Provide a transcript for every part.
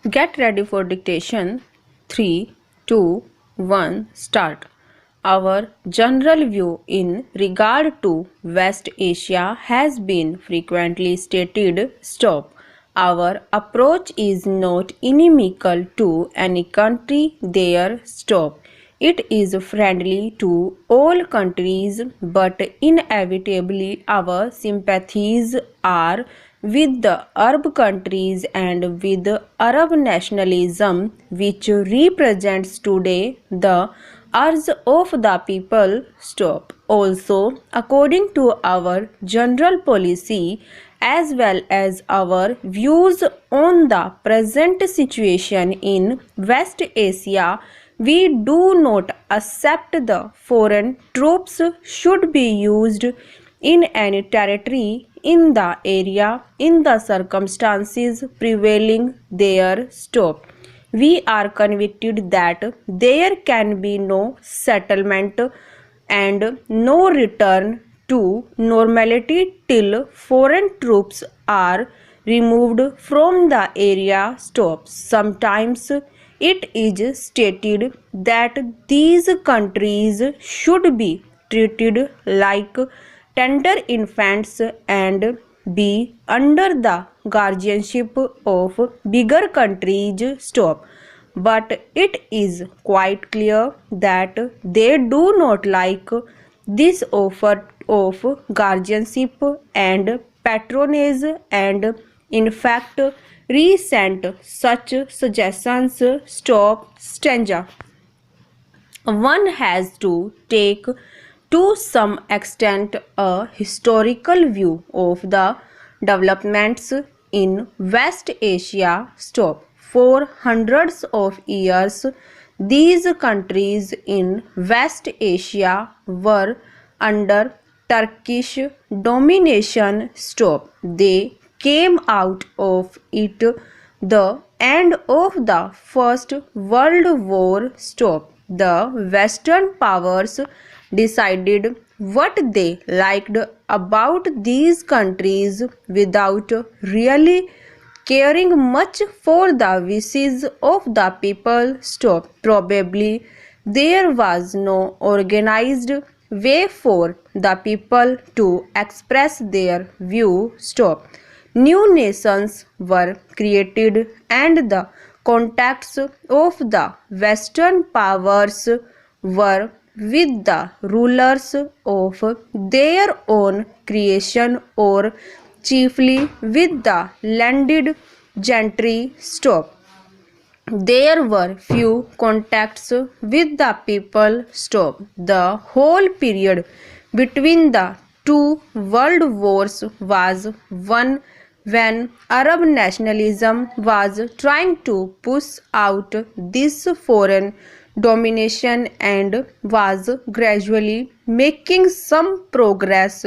Get ready for dictation. 3, 2, 1, start. Our general view in regard to West Asia has been frequently stated. Stop. Our approach is not inimical to any country there. Stop. It is friendly to all countries, but inevitably our sympathies are with the Arab countries and with Arab nationalism, which represents today the urge of the people. Stop. Also, according to our general policy as well as our views on the present situation in West Asia, we do not accept the foreign troops should be used in any territory in the area in the circumstances prevailing there. Stop. We are convicted that there can be no settlement and no return to normality till foreign troops are removed from the area. Stop. Sometimes it is stated that these countries should be treated like tender infants and be under the guardianship of bigger countries. Stop. But it is quite clear that they do not like this offer of guardianship and patronage, and in fact resent such suggestions. Stop. Stanza. One has to take to some extent a historical view of the developments in West Asia. Stop. For hundreds of years, these countries in West Asia were under Turkish domination. Stop. They came out of it the end of the First World War. Stop. The Western powers decided what they liked about these countries without really caring much for the wishes of the people. Stop. Probably there was no organized way for the people to express their view. Stop. New nations were created and the contacts of the Western powers were with the rulers of their own creation or chiefly with the landed gentry. Stop. There were few contacts with the people. Stop. The whole period between the two world wars was one when Arab nationalism was trying to push out this foreign domination and was gradually making some progress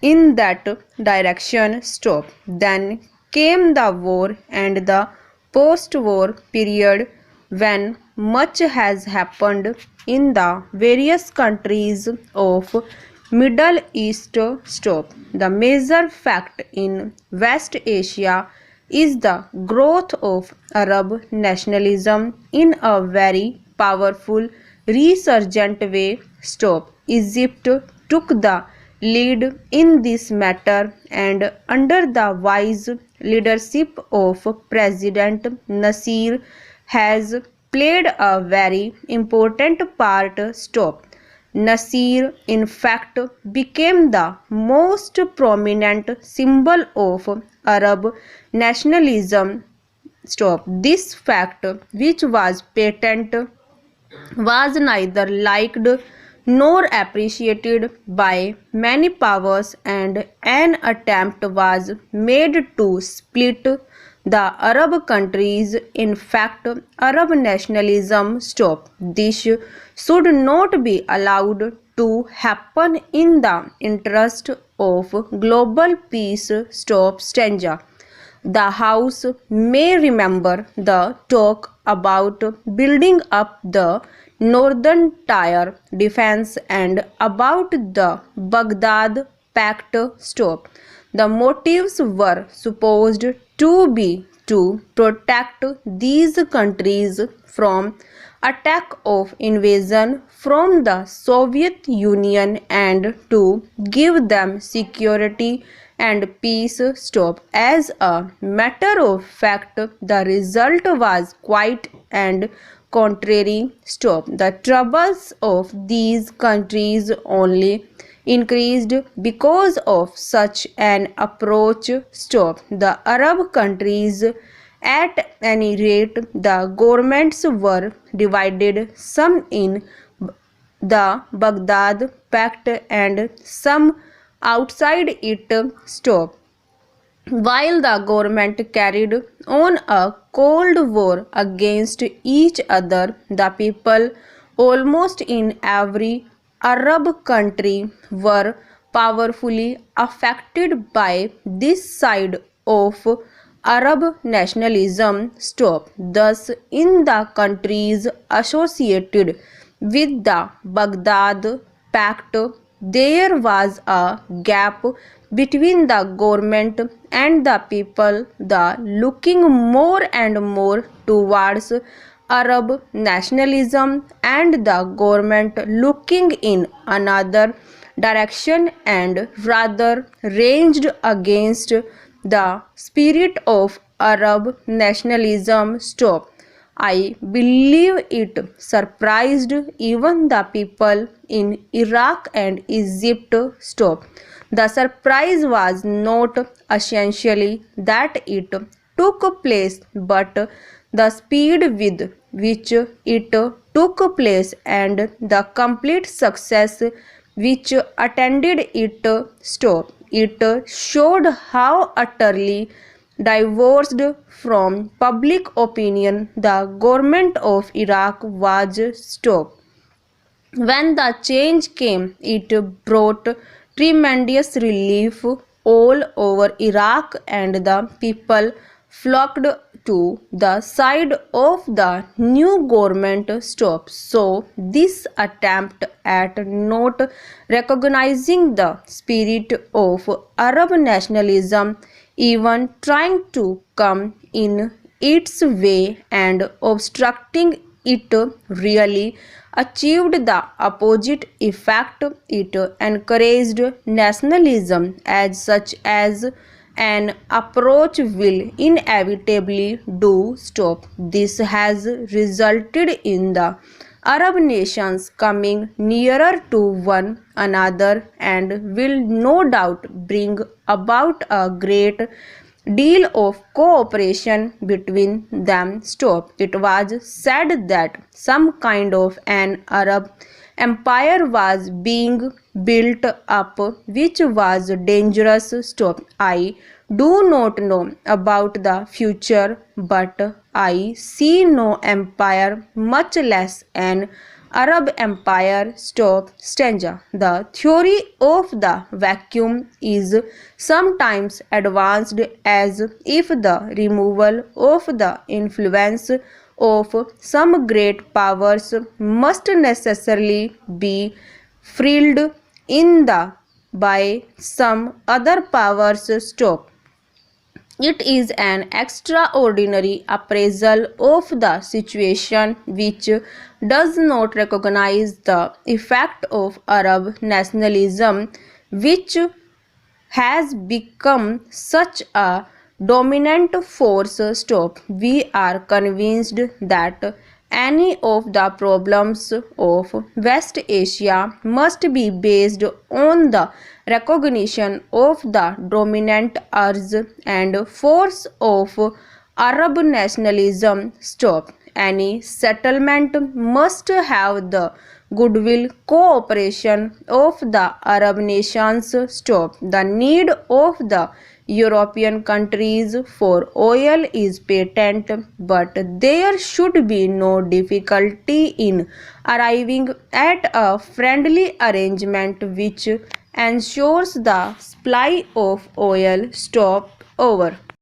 in that direction. Stop. Then came the war and the post-war period when much has happened in the various countries of Middle East. Stop. The major fact in West Asia is the growth of Arab nationalism in a very powerful resurgent way. Stop. Egypt took the lead in this matter and under the wise leadership of President Nasser has played a very important part. Stop. Nasser, in fact, became the most prominent symbol of Arab nationalism. Stop. This fact, which was patent, was neither liked nor appreciated by many powers, and an attempt was made to split the Arab countries. In fact, Arab nationalism. Stop. This should not be allowed to happen in the interest of global peace. Stop. Stanza. The House may remember the talk about building up the Northern Tier defense and about the Baghdad Pact. Stop. The motives were supposed to be to protect these countries from attack of invasion from the Soviet Union and to give them security and peace. Stop. As a matter of fact, the result was quite and contrary. Stop. The troubles of these countries only increased because of such an approach. Stop. The Arab countries, at any rate, the governments were divided, some in the Baghdad Pact and some outside it. Stop. While the government carried on a cold war against each other, the people almost in every Arab country were powerfully affected by this side of Arab nationalism. Stop. Thus, in the countries associated with the Baghdad Pact, there was a gap between the government and the people, the looking more and more towards Arab nationalism and the government looking in another direction and rather ranged against the spirit of Arab nationalism. Stop. I believe it surprised even the people in Iraq and Egypt. Stop. The surprise was not essentially that it took place, but the speed with which it took place and the complete success which attended it. Stop. It showed how utterly divorced from public opinion the government of Iraq was. Stop. When the change came, it brought tremendous relief all over Iraq and the people flocked to the side of the new government. Stop. So, this attempt at not recognizing the spirit of Arab nationalism, even trying to come in its way and obstructing it, really achieved the opposite effect. It encouraged nationalism as such as an approach will inevitably do. Stop. This has resulted in the Arab nations coming nearer to one another and will no doubt bring about a great deal of cooperation between them. Stop. It was said that some kind of an Arab empire was being built up which was dangerous. Stop. I do not know about the future, but I see no empire, much less an Arab empire. Stop. Stanza. The theory of the vacuum is sometimes advanced as if the removal of the influence of some great powers must necessarily be filled in the by some other powers. Stop. It is an extraordinary appraisal of the situation which does not recognize the effect of Arab nationalism, which has become such a dominant force. Stop. We are convinced that any of the problems of West Asia must be based on the recognition of the dominant urge and force of Arab nationalism. Stop. Any settlement must have the goodwill cooperation of the Arab nations. Stop. The need of the European countries for oil is patent, but there should be no difficulty in arriving at a friendly arrangement which ensures the supply of oil. Stop. Over.